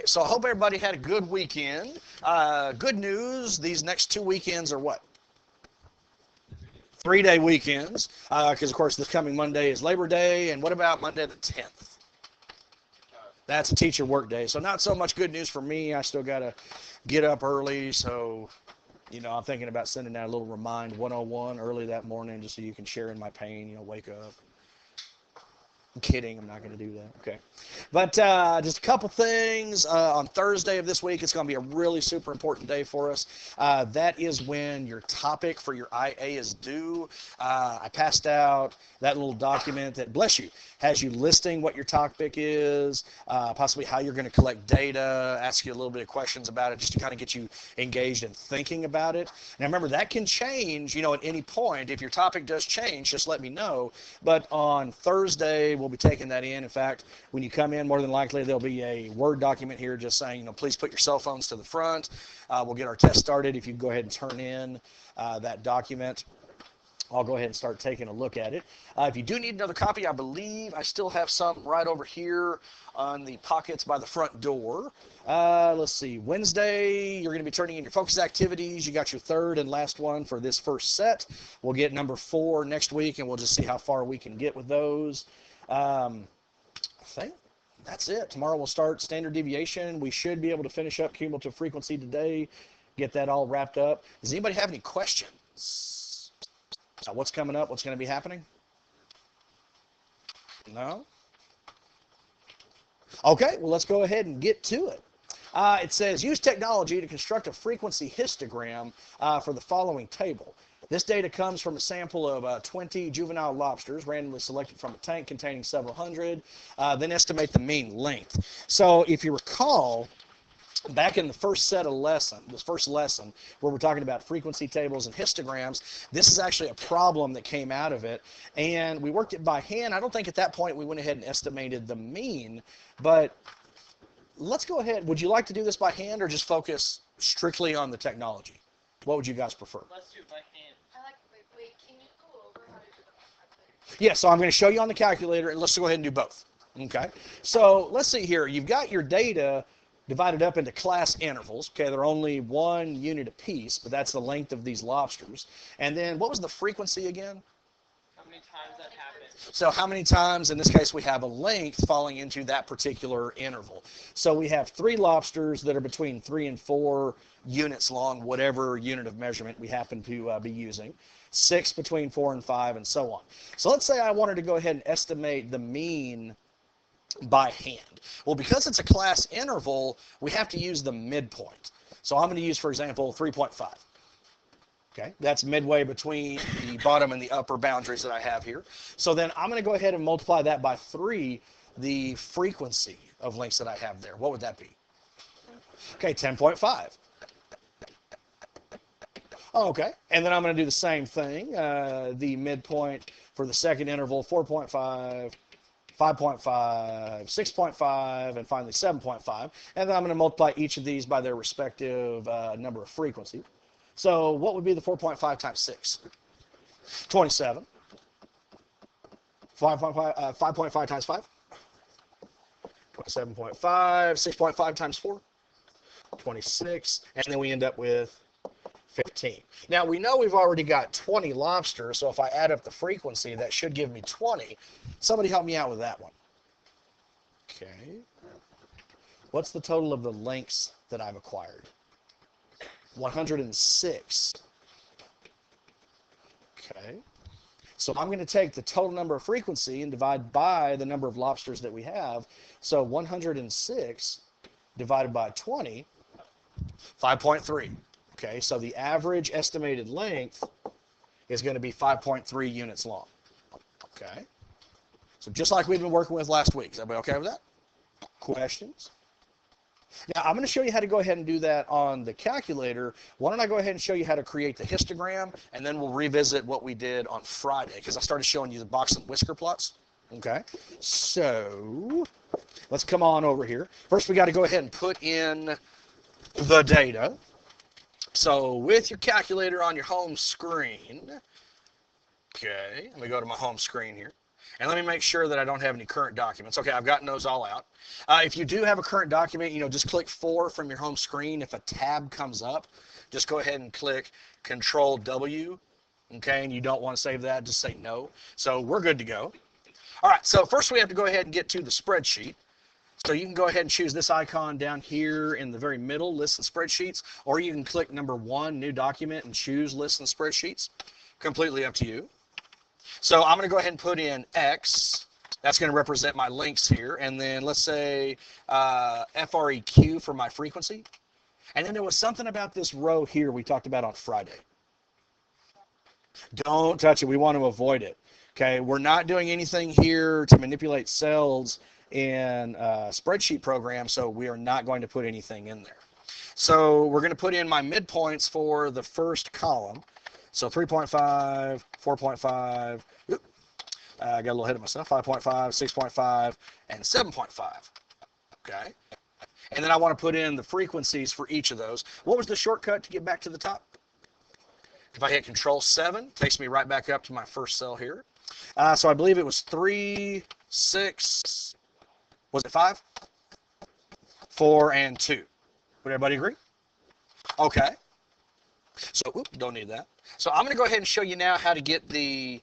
Okay, so I hope everybody had a good weekend. Good news, these next 2 weekends are what? 3-day weekends, because of course this coming Monday is Labor Day, and what about Monday the 10th? That's a teacher work day, so not so much good news for me. I still got to get up early, so I'm thinking about sending out a little Remind 101 early that morning just so you can share in my pain, wake up. I'm kidding. I'm not going to do that. Okay. But just a couple things. On Thursday of this week, it's going to be a really super important day for us. That is when your topic for your IA is due. I passed out that little document that, bless you, has you listing what your topic is, possibly how you're going to collect data, ask you a little bit of questions about it just to kind of get you engaged in thinking about it. Now, remember, that can change, at any point. If your topic does change, just let me know. But on Thursday, we'll be taking that in. In fact, when you come in, more than likely there'll be a Word document here just saying, please put your cell phones to the front. We'll get our test started. If you go ahead and turn in that document, I'll go ahead and start taking a look at it. If you do need another copy, I believe I still have some right over here on the pockets by the front door. Let's see. Wednesday, you're going to be turning in your focus activities. You got your third and last one for this first set. We'll get number 4 next week, and we'll just see how far we can get with those. I think that's it. Tomorrow we'll start standard deviation. We should be able to finish up cumulative frequency today, get that all wrapped up. Does anybody have any questions? What's coming up? What's going to be happening? No? Okay, well, let's go ahead and get to it. It says, use technology to construct a frequency histogram for the following table. This data comes from a sample of 20 juvenile lobsters randomly selected from a tank containing several hundred, then estimate the mean length. So if you recall, back in the first lesson, where we're talking about frequency tables and histograms, this is actually a problem that came out of it, and we worked it by hand. I don't think at that point we went ahead and estimated the mean, but let's go ahead. Would you like to do this by hand or just focus strictly on the technology? What would you guys prefer? Let's do it by hand. Wait, can you go over how to do the calculator? Yeah, so I'm going to show you on the calculator, and let's go ahead and do both. Okay, so let's see here. You've got your data divided up into class intervals. Okay, they're only 1 unit apiece, but that's the length of these lobsters. And then what was the frequency again? How many times that happened? So how many times, in this case, we have a length falling into that particular interval. So we have 3 lobsters that are between 3 and 4 units long, whatever unit of measurement we happen to be using. 6 between 4 and 5, and so on. So let's say I wanted to go ahead and estimate the mean by hand. Well, because it's a class interval, we have to use the midpoint. So I'm going to use, for example, 3.5. Okay, that's midway between the bottom and the upper boundaries that I have here. So then I'm going to go ahead and multiply that by 3, the frequency of lengths that I have there. What would that be? Okay, 10.5. Okay, and then I'm going to do the same thing. The midpoint for the second interval, 4.5, 5.5, 6.5, and finally 7.5. And then I'm going to multiply each of these by their respective number of frequency. So what would be the 4.5 times 6? 27. 5.5 times 5? 27.5. 6.5 times 4? 26. And then we end up with 15. Now we know we've already got 20 lobsters, so if I add up the frequency, that should give me 20. Somebody help me out with that one. Okay. What's the total of the lengths that I've acquired? 106. Okay. So I'm going to take the total number of frequency and divide by the number of lobsters that we have. So 106 divided by 20, 5.3. Okay, so the average estimated length is going to be 5.3 units long. Okay, so just like we've been working with last week. Is everybody okay with that? Questions? Now, I'm going to show you how to go ahead and do that on the calculator. Why don't I go ahead and show you how to create the histogram, and then we'll revisit what we did on Friday, because I started showing you the box and whisker plots. Okay, so let's come on over here. First, we got to go ahead and put in the data. So with your calculator on your home screen, okay, let me go to my home screen here. And let me make sure that I don't have any current documents. Okay, I've gotten those all out. If you do have a current document, just click 4 from your home screen. If a tab comes up, just go ahead and click Control W. Okay, and you don't want to save that, just say no. So we're good to go. All right, so first we have to go ahead and get to the spreadsheet. So you can go ahead and choose this icon down here in the very middle, Lists and Spreadsheets, or you can click number 1, New Document, and choose Lists and Spreadsheets. Completely up to you. So I'm going to go ahead and put in X. That's going to represent my links here. And then let's say FREQ for my frequency. And then there was something about this row here we talked about on Friday. Don't touch it. We want to avoid it. Okay, we're not doing anything here to manipulate cells in a spreadsheet program, so we are not going to put anything in there. So we're going to put in my midpoints for the first column. So 3.5, 4.5, I got a little ahead of myself, 5.5, 6.5, and 7.5. Okay, and then I want to put in the frequencies for each of those. What was the shortcut to get back to the top? If I hit Control 7, it takes me right back up to my first cell here. So I believe it was 3, 6, was it 5? 4, and 2. Would everybody agree? Okay. So, don't need that. So I'm going to go ahead and show you now how to get the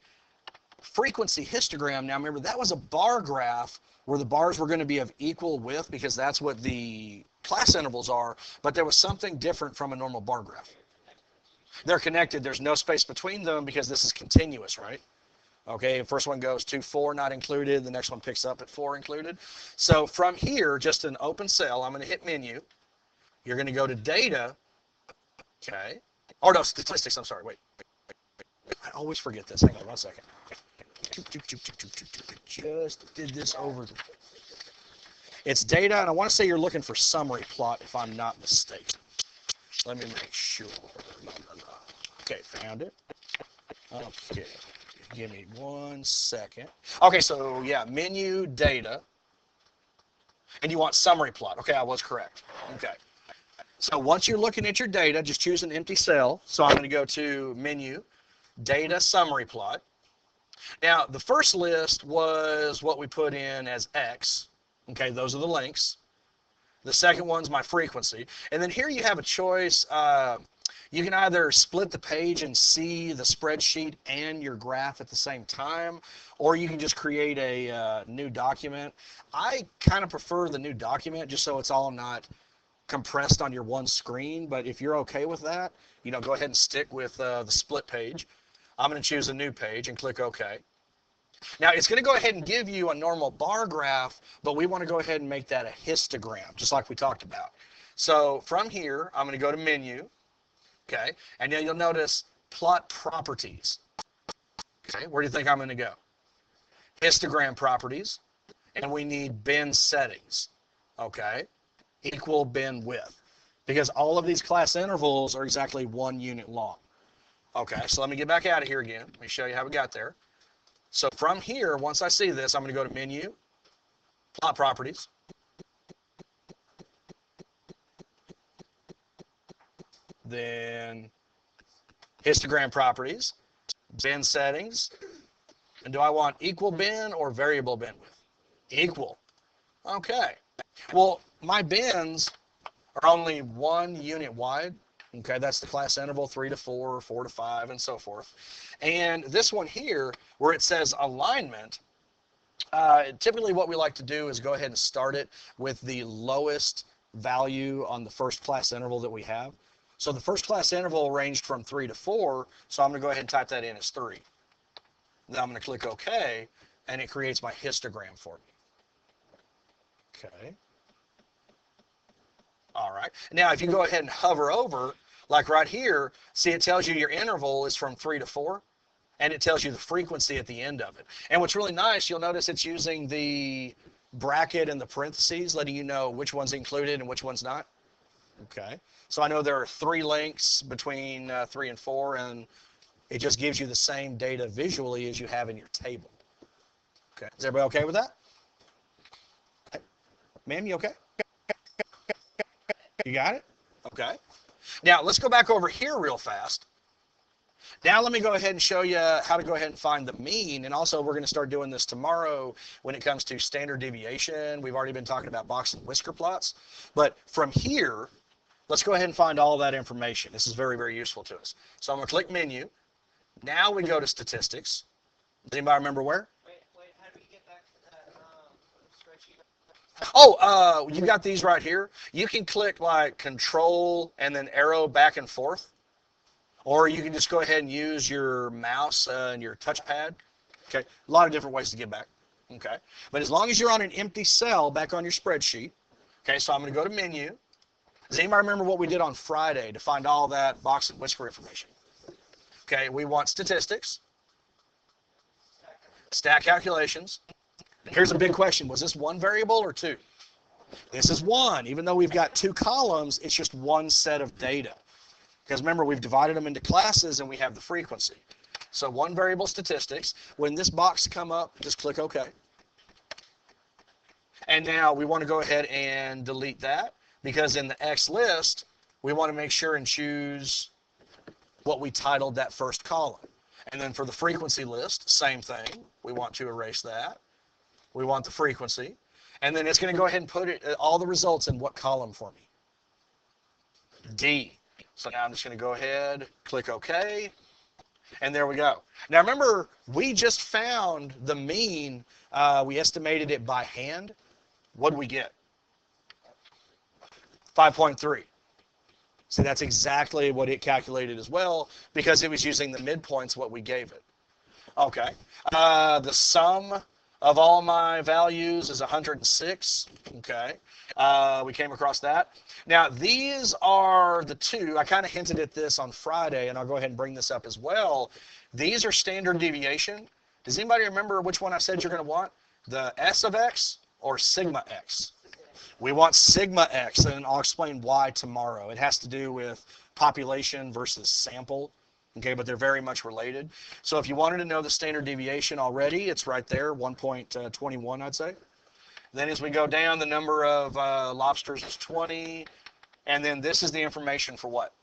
frequency histogram. Now remember, that was a bar graph where the bars were going to be of equal width because that's what the class intervals are, but there was something different from a normal bar graph. They're connected. There's no space between them because this is continuous, right? Okay, the first one goes to 4 not included. The next one picks up at 4 included. So from here, just an open cell, I'm going to hit Menu. You're going to go to Data. Okay. Oh, no, Statistics. I'm sorry. Wait. I always forget this. Hang on 1 second. Just did this over. It's Data, and I want to say you're looking for Summary Plot if I'm not mistaken. Let me make sure. Okay, found it. Okay, give me 1 second. Okay, so yeah, Menu, Data, and you want Summary Plot. Okay, I was correct. Okay. So once you're looking at your data, just choose an empty cell. So I'm going to go to Menu, Data, Summary Plot. Now, the first list was what we put in as X. Okay, those are the links. The second one's my frequency. And then here you have a choice. You can either split the page and see the spreadsheet and your graph at the same time, or you can just create a new document. I kind of prefer the new document just so it's all not compressed on your one screen, but if you're okay with that, go ahead and stick with the split page. I'm going to choose a new page and click OK. Now it's going to go ahead and give you a normal bar graph, but we want to go ahead and make that a histogram, just like we talked about. So from here, I'm going to go to Menu, okay, and then you'll notice Plot Properties. Okay, where do you think I'm going to go? Histogram Properties, and we need bin settings, okay, equal bin width, because all of these class intervals are exactly 1 unit long. Okay, so let me get back out of here again. Let me show you how we got there. So from here, once I see this, I'm going to go to Menu, Plot Properties. Then Histogram Properties, Bin Settings. And do I want equal bin or variable bin width? Equal. Okay. Well, my bins are only 1 unit wide. Okay, that's the class interval 3 to 4, 4 to 5, and so forth. And this one here, where it says alignment, typically what we like to do is go ahead and start it with the lowest value on the first class interval that we have. So the first class interval ranged from 3 to 4, so I'm going to go ahead and type that in as 3. Then I'm going to click OK, and it creates my histogram for me. Okay. All right. Now, if you go ahead and hover over, like right here, see it tells you your interval is from 3 to 4, and it tells you the frequency at the end of it. And what's really nice, you'll notice it's using the bracket and the parentheses, letting you know which one's included and which one's not. Okay. So I know there are 3 links between 3 and 4, and it just gives you the same data visually as you have in your table. Okay. Is everybody okay with that? Okay. Ma'am, you okay? You got it? Okay. Now, let's go back over here real fast. Now let me go ahead and show you how to go ahead and find the mean. And also we're going to start doing this tomorrow when it comes to standard deviation. We've already been talking about box and whisker plots. But from here, let's go ahead and find all that information. This is very, very useful to us. So I'm going to click menu. Now we go to statistics. Does anybody remember where? Wait, how do we get back to that spreadsheet? Oh, you got these right here. You can click like control and then arrow back and forth. Or you can just go ahead and use your mouse and your touchpad. Okay, a lot of different ways to get back. Okay, but as long as you're on an empty cell back on your spreadsheet. Okay, so I'm going to go to menu. Does anybody remember what we did on Friday to find all that box and whisker information? Okay, we want statistics, stat calculations. Here's a big question. Was this one variable or two? This is one. Even though we've got two columns, it's just one set of data. Because remember, we've divided them into classes and we have the frequency. So one variable statistics. When this box come up, just click OK. And now we want to go ahead and delete that because in the X list, we want to make sure and choose what we titled that first column. And then for the frequency list, same thing. We want to erase that. We want the frequency. And then it's going to go ahead and put all the results in what column for me? D. So now I'm just going to go ahead, click OK, and there we go. Now remember, we just found the mean. We estimated it by hand. What did we get? 5.3. See, that's exactly what it calculated as well because it was using the midpoints what we gave it. Okay. The sum of all my values is 106. Okay. We came across that. Now, these are the two. I kind of hinted at this on Friday, and I'll go ahead and bring this up as well. These are standard deviation. Does anybody remember which one I said you're going to want? The S of X or sigma X? We want sigma X, and I'll explain why tomorrow. It has to do with population versus sample. Okay, but they're very much related. So if you wanted to know the standard deviation already, it's right there, 1.21, I'd say. Then as we go down, the number of lobsters is 20. And then this is the information for what?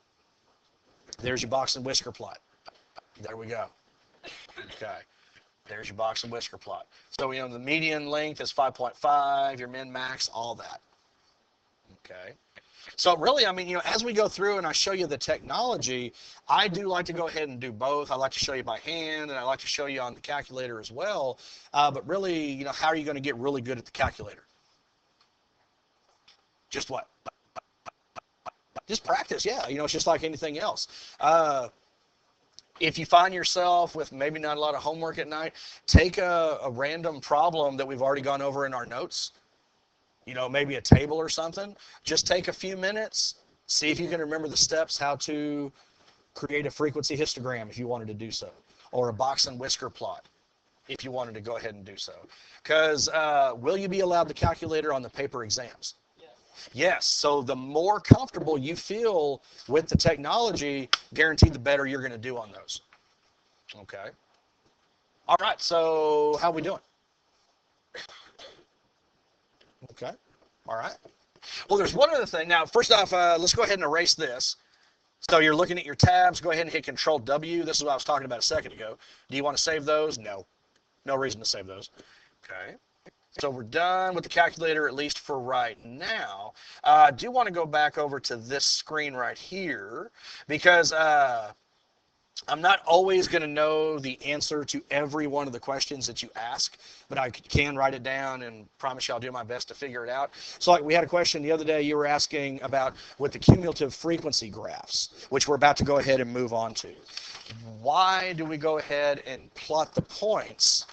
There's your box and whisker plot. There we go. Okay. There's your box and whisker plot. So we know the median length is 5.5, your min max, all that. Okay. So really, I mean, as we go through and I show you the technology, I do like to go ahead and do both. I like to show you by hand, and I like to show you on the calculator as well. But really, how are you going to get really good at the calculator? Just what? Just practice, yeah. It's just like anything else. If you find yourself with maybe not a lot of homework at night, take a random problem that we've already gone over in our notes. Maybe a table or something. Just take a few minutes, see if you can remember the steps, how to create a frequency histogram if you wanted to do so, or a box and whisker plot if you wanted to go ahead and do so. Because will you be allowed the calculator on the paper exams? Yes. So the more comfortable you feel with the technology, guaranteed the better you're going to do on those. Okay. All right. So how are we doing? Okay. All right. Well, there's one other thing. Now, first off, let's go ahead and erase this. So you're looking at your tabs. Go ahead and hit Control W. This is what I was talking about a second ago. Do you want to save those? No. No reason to save those. Okay. So we're done with the calculator, at least for right now. I do want to go back over to this screen right here because I'm not always going to know the answer to every one of the questions that you ask, but I can write it down and promise you I'll do my best to figure it out. So like we had a question the other day you were asking about with the cumulative frequency graphs, which we're about to go ahead and move on to. Why do we go ahead and plot the points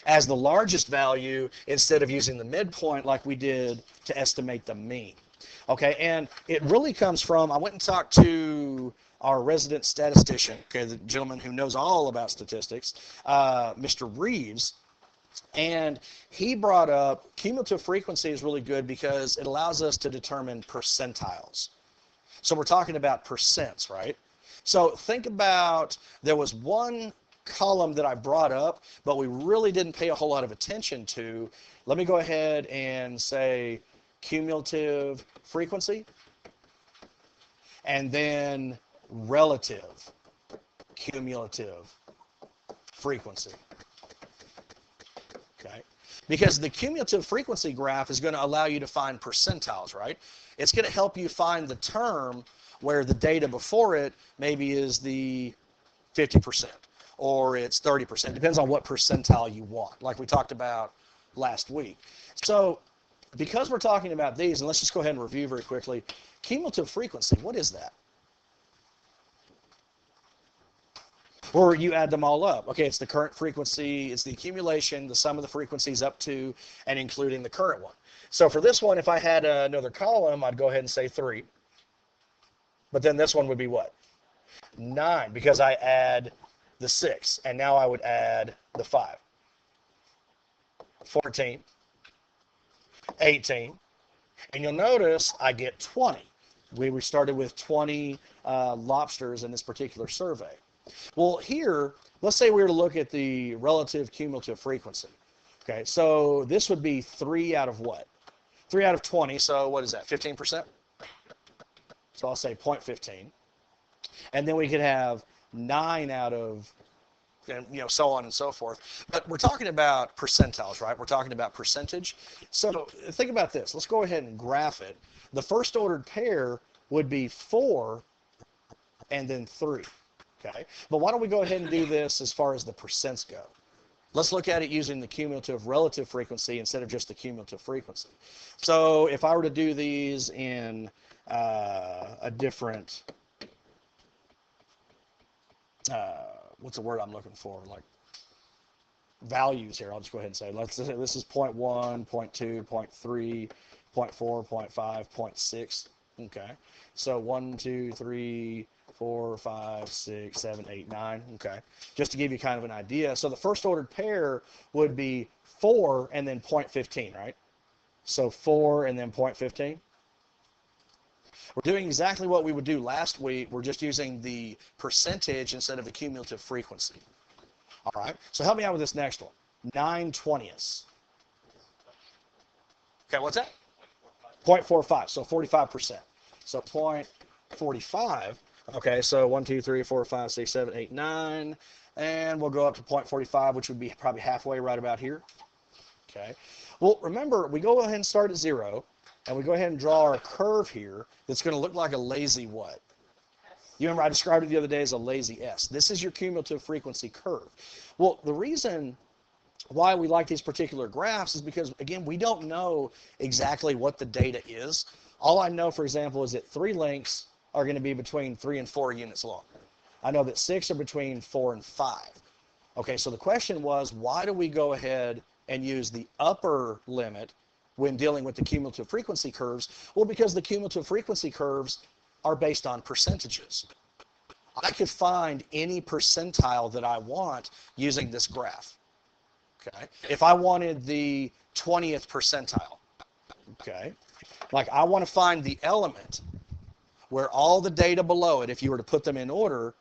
as the largest value instead of using the midpoint like we did to estimate the mean? Okay, and it really comes from, I went and talked to our resident statistician, okay, the gentleman who knows all about statistics, Mr. Reeves, and he brought up cumulative frequency is really good because it allows us to determine percentiles. So we're talking about percents, right? So think about, there was one column that I brought up, but we really didn't pay a whole lot of attention to. Let me go ahead and say cumulative frequency. And then relative cumulative frequency. Okay? Because the cumulative frequency graph is going to allow you to find percentiles, right? It's going to help you find the term where the data before it maybe is the 50% or it's 30%. Depends on what percentile you want, like we talked about last week. So because we're talking about these, and let's just go ahead and review very quickly, cumulative frequency, what is that? Or you add them all up. Okay, it's the current frequency, it's the accumulation, the sum of the frequencies up to and including the current one. So for this one, if I had another column, I'd go ahead and say 3. But then this one would be what? 9, because I add the 6, and now I would add the 5. 14, 18, and you'll notice I get 20. We started with 20 lobsters in this particular survey. Well, here, let's say we were to look at the relative cumulative frequency. Okay, so this would be 3 out of what? 3 out of 20, so what is that, 15%? So I'll say 0.15. And then we could have 9 out of, and so on and so forth. But we're talking about percentiles, right? We're talking about percentage. So think about this. Let's go ahead and graph it. The first ordered pair would be 4 and then 3. Okay, but why don't we go ahead and do this as far as the percents go? Let's look at it using the cumulative relative frequency instead of just the cumulative frequency. So if I were to do these in a different, what's the word I'm looking for? Like values here. I'll just go ahead and say, let's say this is 0.1, 0.2, 0.3, 0.4, 0.5, 0.6. Okay, so 1, 2, 3, 4, 5, 6, 7, 8, 9. Okay, just to give you kind of an idea. So the first ordered pair would be 4 and then 0.15, right? So 4 and then 0.15. We're doing exactly what we would do last week. We're just using the percentage instead of the cumulative frequency. All right, so help me out with this next one. 9/20. Okay, what's that? 0.45, so 45%. So 0.45. Okay, so 1, 2, 3, 4, 5, 6, 7, 8, 9. And we'll go up to 0.45, which would be probably halfway right about here. Okay. Well, remember, we go ahead and start at 0, and we go ahead and draw our curve here that's going to look like a lazy what? You remember I described it the other day as a lazy S. This is your cumulative frequency curve. Well, the reason why we like these particular graphs is because, again, we don't know exactly what the data is. All I know, for example, is that 3 links are going to be between 3 and 4 units long. I know that 6 are between 4 and 5. Okay, so the question was, why do we go ahead and use the upper limit when dealing with the cumulative frequency curves? Well, because the cumulative frequency curves are based on percentages. I could find any percentile that I want using this graph. Okay, if I wanted the 20th percentile, okay, like I want to find the element where all the data below it, if you were to put them in order,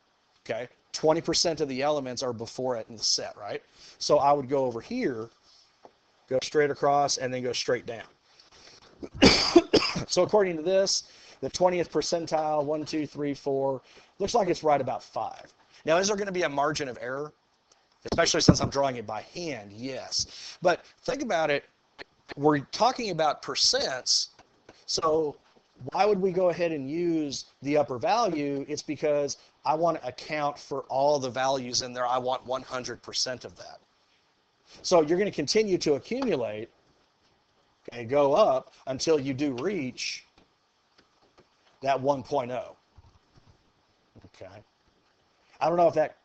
okay, 20% of the elements are before it in the set, right? So I would go over here, go straight across, and then go straight down. So according to this, the 20th percentile, 1, 2, 3, 4, looks like it's right about 5. Now, is there going to be a margin of error? Especially since I'm drawing it by hand, yes. But think about it, we're talking about percents, so why would we go ahead and use the upper value? It's because I want to account for all the values in there. I want 100% of that. So you're going to continue to accumulate and go up until you do reach that 1.0. Okay. I don't know if that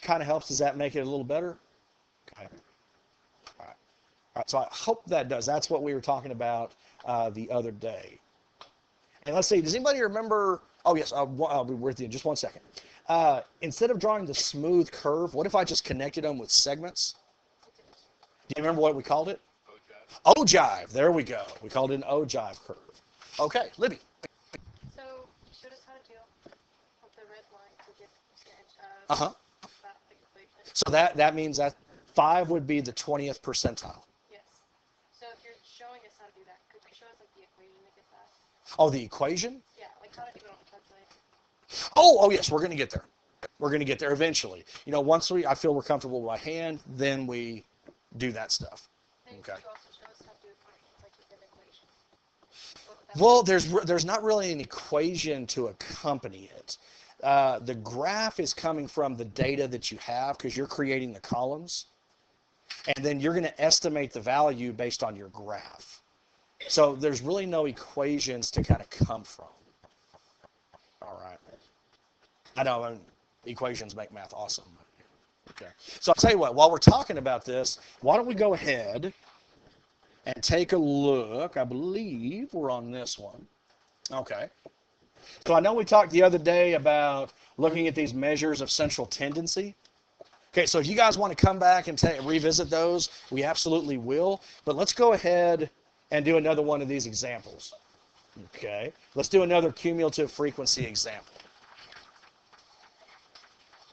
kind of helps. Does that make it a little better? Okay. All right. All right. So I hope that does. That's what we were talking about the other day. And let's see. Does anybody remember? Oh yes. I'll be with you in just 1 second. Instead of drawing the smooth curve, what if I just connected them with segments? Do you remember what we called it? Ogive. There we go. We called it an ogive curve. Okay, Libby. So you showed us how to do with the red line to get percentage Uh-huh. that equation. So that means that 5 would be the 20th percentile. Yes. So if you're showing us how to do that, could you show us like the equation to get that? Oh, the equation? Yeah, like how to do it on the calculator. Oh yes, we're going to get there. We're going to get there eventually. Once I feel we're comfortable by hand, then we do that stuff. Maybe Okay. you also show us how to do functions, like you did equation. What would that Well, be? there's not really an equation to accompany it. The graph is coming from the data that you have because you're creating the columns, and then you're going to estimate the value based on your graph. So there's really no equations to kind of come from. All right. I know equations make math awesome. Okay. So I'll tell you what, while we're talking about this, why don't we go ahead and take a look. I believe we're on this one. Okay. So I know we talked the other day about looking at these measures of central tendency. Okay, so if you guys want to come back and revisit those, we absolutely will. But let's go ahead and do another one of these examples. Okay, let's do another cumulative frequency example.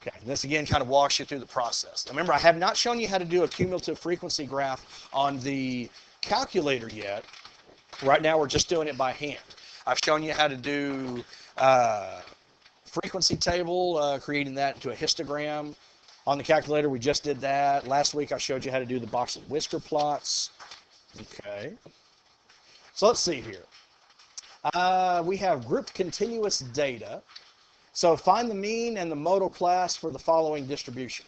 Okay, this again kind of walks you through the process. Now remember, I have not shown you how to do a cumulative frequency graph on the calculator yet. Right now we're just doing it by hand. I've shown you how to do frequency table, creating that into a histogram. On the calculator, we just did that. Last week I showed you how to do the box and whisker plots. Okay. So let's see here. We have grouped continuous data. So find the mean and the modal class for the following distribution.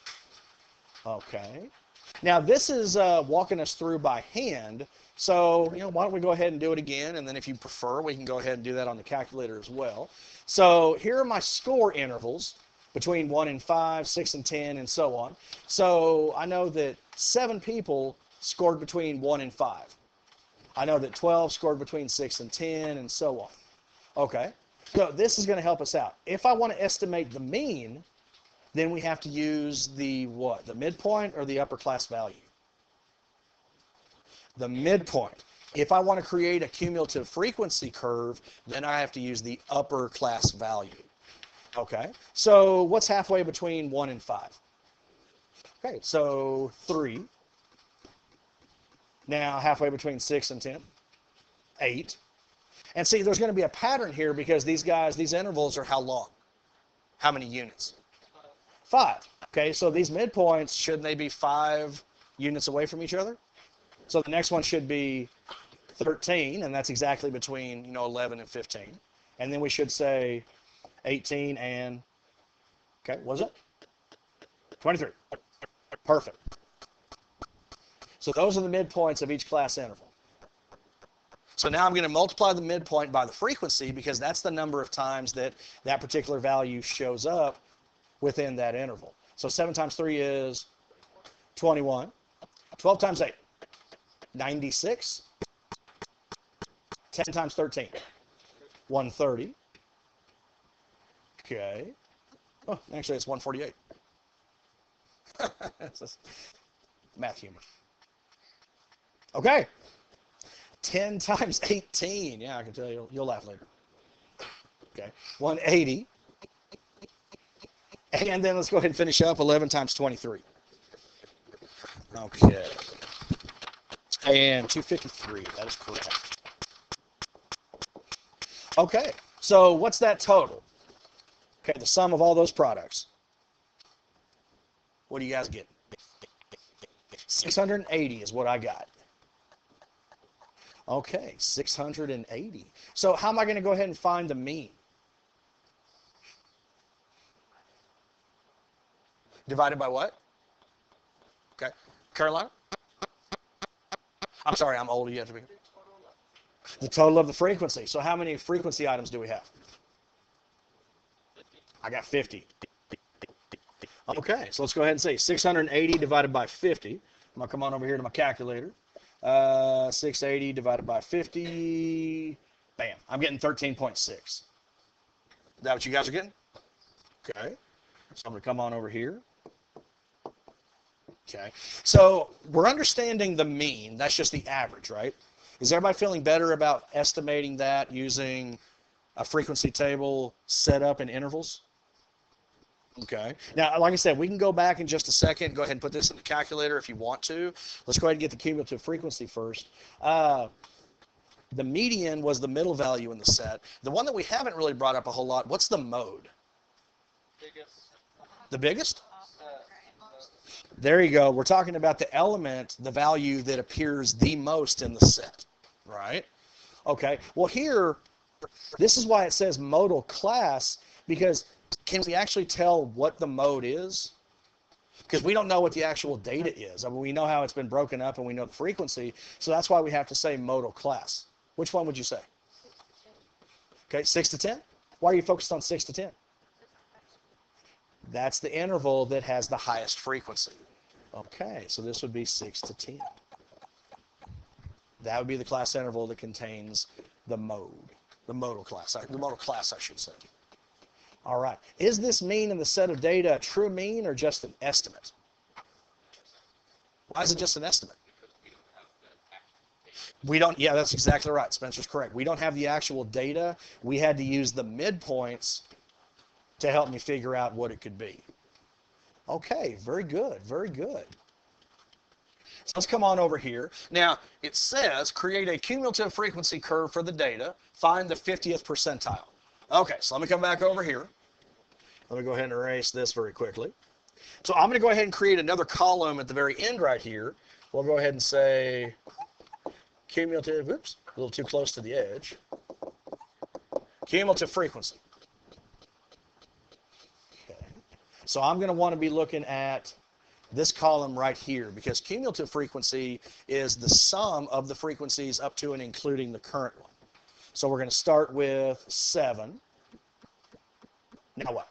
Okay. Now this is walking us through by hand. So, why don't we go ahead and do it again, and then if you prefer, we can go ahead and do that on the calculator as well. So here are my score intervals between 1 and 5, 6 and 10, and so on. So I know that 7 people scored between 1 and 5. I know that 12 scored between 6 and 10, and so on. Okay, so this is going to help us out. If I want to estimate the mean, then we have to use the what? The midpoint or the upper class value? The midpoint. If I want to create a cumulative frequency curve, then I have to use the upper class value. Okay, so what's halfway between 1 and 5? Okay, so 3. Now halfway between 6 and 10? 8. And see, there's going to be a pattern here because these intervals are how long? How many units? 5. Okay, so these midpoints, shouldn't they be 5 units away from each other? So the next one should be 13, and that's exactly between 11 and 15. And then we should say 18 and, okay, what is it? 23. Perfect. So those are the midpoints of each class interval. So now I'm going to multiply the midpoint by the frequency because that's the number of times that that particular value shows up within that interval. So 7 times 3 is 21. 12 times 8, 96. 10 times 13, 130. Okay. Oh, actually, it's 148. Math humor. Okay. 10 times 18. Yeah, I can tell you. You'll laugh later. Okay. 180. And then let's go ahead and finish up. 11 times 23. Okay. And 253. That is correct. Okay. So what's that total? Okay, the sum of all those products. What do you guys get? 680 is what I got. Okay, 680. So how am I going to go ahead and find the mean? Divided by what? Okay, Carolina? I'm sorry, I'm old. You have to be. The total of the frequency. So how many frequency items do we have? I got 50. Okay, so let's go ahead and say 680 divided by 50. I'm going to come on over here to my calculator. 680 divided by 50. Bam, I'm getting 13.6. Is that what you guys are getting? Okay, so I'm going to come on over here. Okay, so we're understanding the mean. That's just the average, right? Is everybody feeling better about estimating that using a frequency table set up in intervals? Okay. Now, like I said, we can go back in just a second. Go ahead and put this in the calculator if you want to. Let's go ahead and get the cumulative frequency first. The median was the middle value in the set. The one that we haven't really brought up a whole lot, what's the mode? The biggest? Right. There you go. We're talking about the element, the value that appears the most in the set, right? Okay. Well, here, this is why it says modal class, because can we actually tell what the mode is? Because we don't know what the actual data is. I mean, we know how it's been broken up and we know the frequency, so that's why we have to say modal class. Which one would you say? 6 to 10. Okay, 6 to 10? Why are you focused on 6 to 10? That's the interval that has the highest frequency. Okay, so this would be 6 to 10. That would be the class interval that contains the mode, the modal class, I should say. All right. Is this mean in the set of data a true mean or just an estimate? Why is it just an estimate? We don't, yeah, that's exactly right. Spencer's correct. We don't have the actual data. We had to use the midpoints to help me figure out what it could be. Okay, very good, very good. So let's come on over here. Now, it says create a cumulative frequency curve for the data. Find the 50th percentile. Okay, so let me come back over here. Let me go ahead and erase this very quickly. So I'm going to go ahead and create another column at the very end right here. We'll go ahead and say cumulative, oops, a little too close to the edge. Cumulative frequency. Okay. So I'm going to want to be looking at this column right here because cumulative frequency is the sum of the frequencies up to and including the current one. So we're going to start with 7. Now what?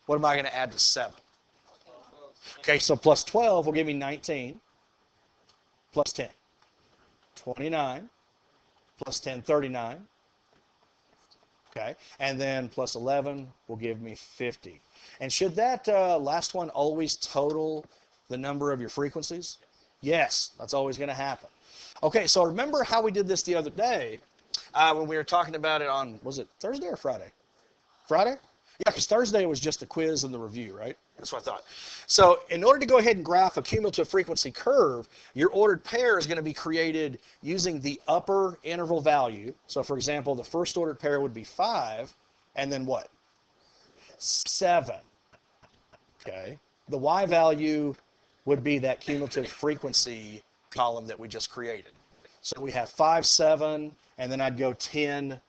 What am I going to add to 7? Okay, so plus 12 will give me 19. Plus 10, 29. Plus 10, 39. Okay, and then plus 11 will give me 50. And should that last one always total the number of your frequencies? Yes, that's always going to happen. Okay, so remember how we did this the other day when we were talking about it on, was it Thursday or Friday? Friday? Yeah, because Thursday was just the quiz and the review, right? That's what I thought. So in order to go ahead and graph a cumulative frequency curve, your ordered pair is going to be created using the upper interval value. So for example, the first ordered pair would be 5, and then what? 7. Okay. The y value would be that cumulative frequency column that we just created. So we have 5, 7, and then I'd go 10,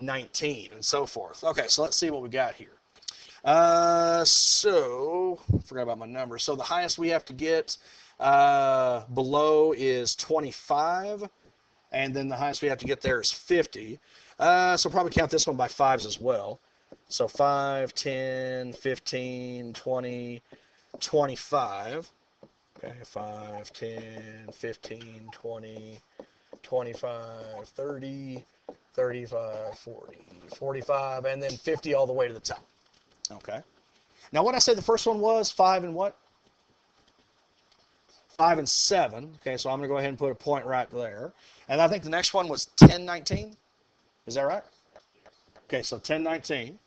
19, and so forth. Okay, so let's see what we got here. So, forgot about my number. So the highest we have to get below is 25, and then the highest we have to get there is 50. So probably count this one by 5s as well. So 5, 10, 15, 20, 25. Okay, 5, 10, 15, 20, 25, 30, 35, 40, 45, and then 50 all the way to the top. Okay. Now what I said the first one was 5 and what? 5 and 7. Okay, so I'm going to go ahead and put a point right there. And I think the next one was 10, 19. Is that right? Okay, so 10, 19.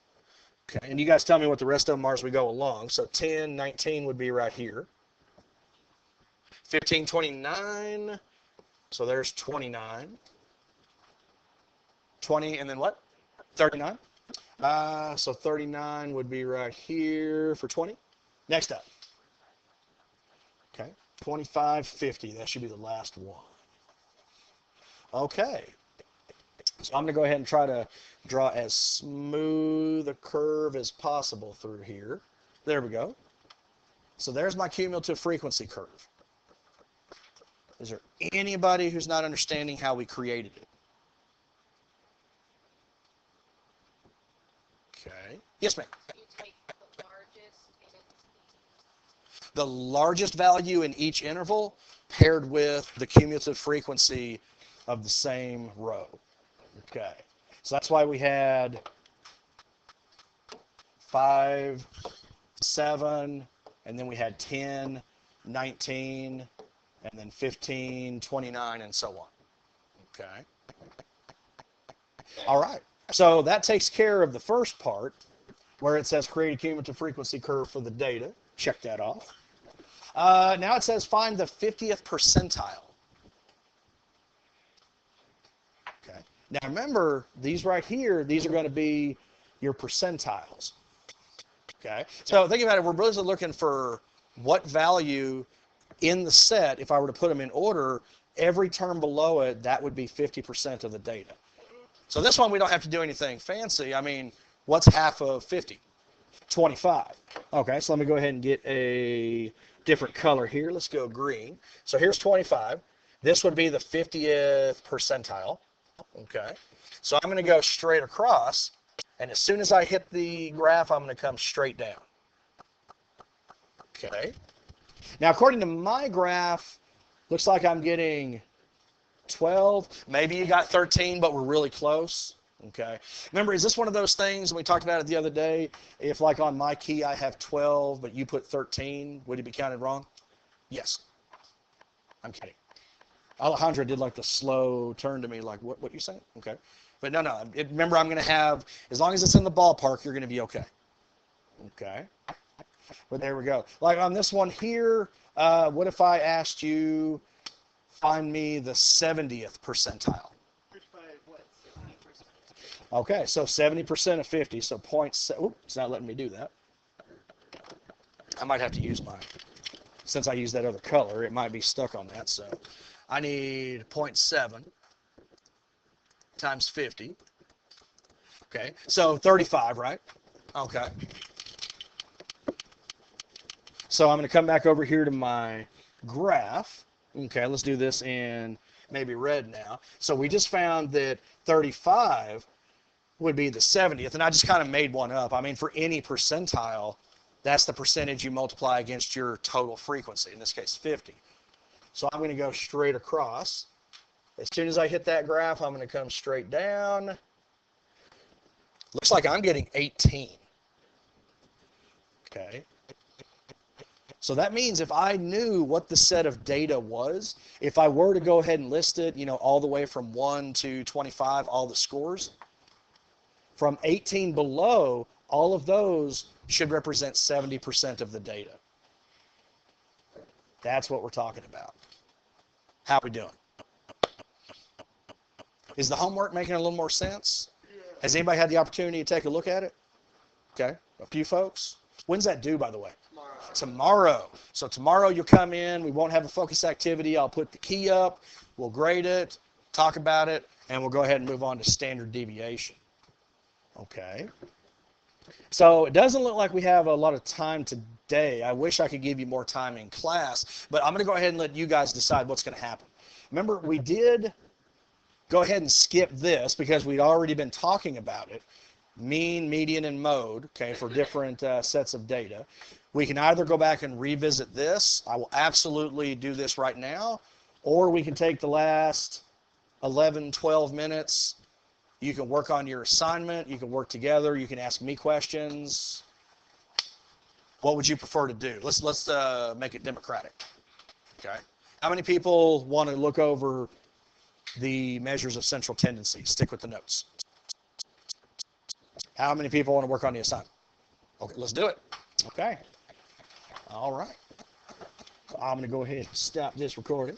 Okay, and you guys tell me what the rest of them are as we go along. So 10, 19 would be right here. 15, 29. So there's 29. 20, and then what? 39. So 39 would be right here for 20. Next up. Okay, 25, 50. That should be the last one. Okay. So I'm going to go ahead and try to draw as smooth a curve as possible through here. There we go. So there's my cumulative frequency curve. Is there anybody who's not understanding how we created it? Okay. Yes, ma'am. You take the largest and The largest value in each interval paired with the cumulative frequency of the same row. Okay. So that's why we had 5, 7, and then we had 10, 19, and then 15, 29, and so on. Okay. All right. So that takes care of the first part where it says create a cumulative frequency curve for the data. Check that off. Now it says find the 50th percentile. Okay. Now remember, these right here, these are going to be your percentiles. Okay, so think about it. We're really looking for what value in the set, if I were to put them in order, every term below it, that would be 50% of the data. So this one, we don't have to do anything fancy. I mean, what's half of 50? 25. Okay, so let me go ahead and get a different color here. Let's go green. So here's 25. This would be the 50th percentile. Okay, so I'm going to go straight across, and as soon as I hit the graph, I'm going to come straight down. Okay. Now, according to my graph, looks like I'm getting 12. Maybe you got 13, but we're really close. Okay. Remember, is this one of those things, and we talked about it the other day, if like on my key I have 12, but you put 13, would it be counted wrong? Yes. I'm kidding. Alejandra did like the slow turn to me like, what you saying? Okay. But no. Remember, I'm going to have, as long as it's in the ballpark, you're going to be okay. Okay. But there we go. Like on this one here, what if I asked you, find me the 70th percentile? What, 70%? Okay, so 70% of 50, so 0.7. Oops, it's not letting me do that. I might have to use mine. Since I used that other color, it might be stuck on that. So I need 0.7 times 50. Okay, so 35, right? Okay. So I'm going to come back over here to my graph. Okay, let's do this in maybe red now. So we just found that 35 would be the 70th, and I just kind of made one up. I mean, for any percentile, that's the percentage you multiply against your total frequency, in this case 50. So I'm going to go straight across. As soon as I hit that graph, I'm going to come straight down. Looks like I'm getting 18. Okay. So that means if I knew what the set of data was, if I were to go ahead and list it, all the way from 1 to 25, all the scores, from 18 below, all of those should represent 70% of the data. That's what we're talking about. How are we doing? Is the homework making a little more sense? Has anybody had the opportunity to take a look at it? Okay, a few folks. When's that due, by the way? Tomorrow. So tomorrow you'll come in. We won't have a focus activity. I'll put the key up. We'll grade it, talk about it, and we'll go ahead and move on to standard deviation. Okay. So it doesn't look like we have a lot of time today. I wish I could give you more time in class, but I'm going to go ahead and let you guys decide what's going to happen. Remember, we did go ahead and skip this because we'd already been talking about it. Mean, median, and mode, okay, for different sets of data. We can either go back and revisit this. I will absolutely do this right now, or we can take the last 11, 12 minutes. You can work on your assignment. You can work together. You can ask me questions. What would you prefer to do? Let's make it democratic. Okay. How many people want to look over the measures of central tendency? Stick with the notes. How many people want to work on the assignment? Okay, let's do it. Okay. All right. I'm going to go ahead and stop this recording.